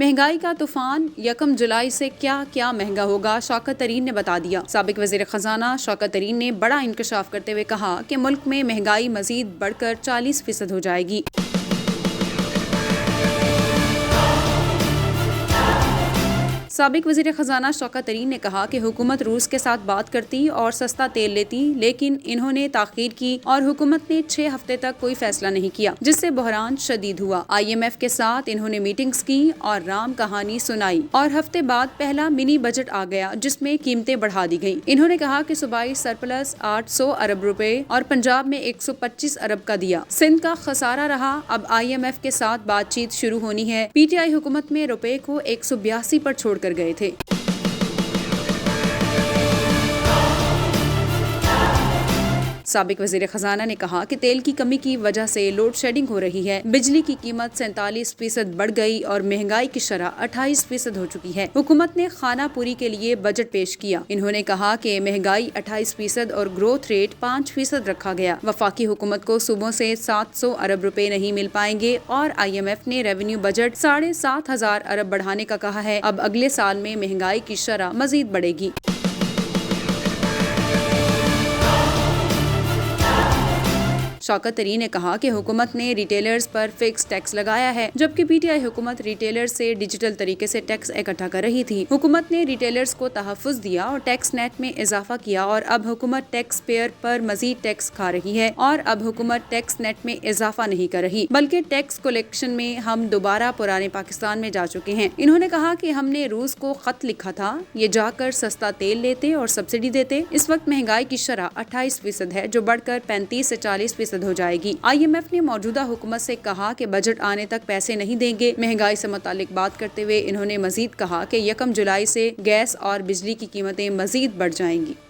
مہنگائی کا طوفان 1 جولائی سے کیا کیا مہنگا ہوگا، شوکت ترین نے بتا دیا۔ سابق وزیر خزانہ شوکت ترین نے بڑا انکشاف کرتے ہوئے کہا کہ ملک میں مہنگائی مزید بڑھ کر 40% ہو جائے گی۔ سابق وزیر خزانہ شوکت ترین نے کہا کہ حکومت روس کے ساتھ بات کرتی اور سستا تیل لیتی، لیکن انہوں نے تاخیر کی اور حکومت نے 6 ہفتے تک کوئی فیصلہ نہیں کیا، جس سے بحران شدید ہوا۔ IMF کے ساتھ انہوں نے میٹنگز کی اور رام کہانی سنائی اور ہفتے بعد پہلا منی بجٹ آ گیا جس میں قیمتیں بڑھا دی گئیں۔ انہوں نے کہا کہ صوبائی سرپلس 800 ارب روپے اور پنجاب میں 125 ارب کا دیا، سندھ کا خسارہ رہا۔ اب IMF کے ساتھ بات چیت شروع ہونی ہے۔ PTI حکومت میں روپے کو 182 پر چھوڑ کر گئے تھے۔ سابق وزیر خزانہ نے کہا کہ تیل کی کمی کی وجہ سے لوڈ شیڈنگ ہو رہی ہے، بجلی کی قیمت 47% بڑھ گئی اور مہنگائی کی شرح 28% ہو چکی ہے۔ حکومت نے خانہ پوری کے لیے بجٹ پیش کیا۔ انہوں نے کہا کہ مہنگائی 28% اور گروتھ ریٹ 5% رکھا گیا۔ وفاقی حکومت کو صوبوں سے 700 ارب روپے نہیں مل پائیں گے اور IMF نے ریونیو بجٹ 7,500 ارب بڑھانے کا کہا ہے۔ اب اگلے سال میں مہنگائی کی شرح مزید بڑھے گی۔ شوکت ترین نے کہا کہ حکومت نے ریٹیلرز پر فکس ٹیکس لگایا ہے، جبکہ PTI حکومت ریٹیلرز سے ڈیجیٹل طریقے سے ٹیکس اکٹھا کر رہی تھی۔ حکومت نے ریٹیلرز کو تحفظ دیا اور ٹیکس نیٹ میں اضافہ کیا اور اب حکومت ٹیکس پیئر پر مزید ٹیکس کھا رہی ہے اور اب حکومت ٹیکس نیٹ میں اضافہ نہیں کر رہی، بلکہ ٹیکس کلیکشن میں ہم دوبارہ پرانے پاکستان میں جا چکے ہیں۔ انہوں نے کہا کہ ہم نے روس کو خط لکھا تھا، یہ جا کر سستا تیل لیتے اور سبسڈی دیتے۔ اس وقت مہنگائی کی شرح 28% ہے، جو بڑھ کر 35 سے 40% ہو جائے گی۔ IMF نے موجودہ حکومت سے کہا کہ بجٹ آنے تک پیسے نہیں دیں گے۔ مہنگائی سے متعلق بات کرتے ہوئے انہوں نے مزید کہا کہ 1 جولائی سے گیس اور بجلی کی قیمتیں مزید بڑھ جائیں گی۔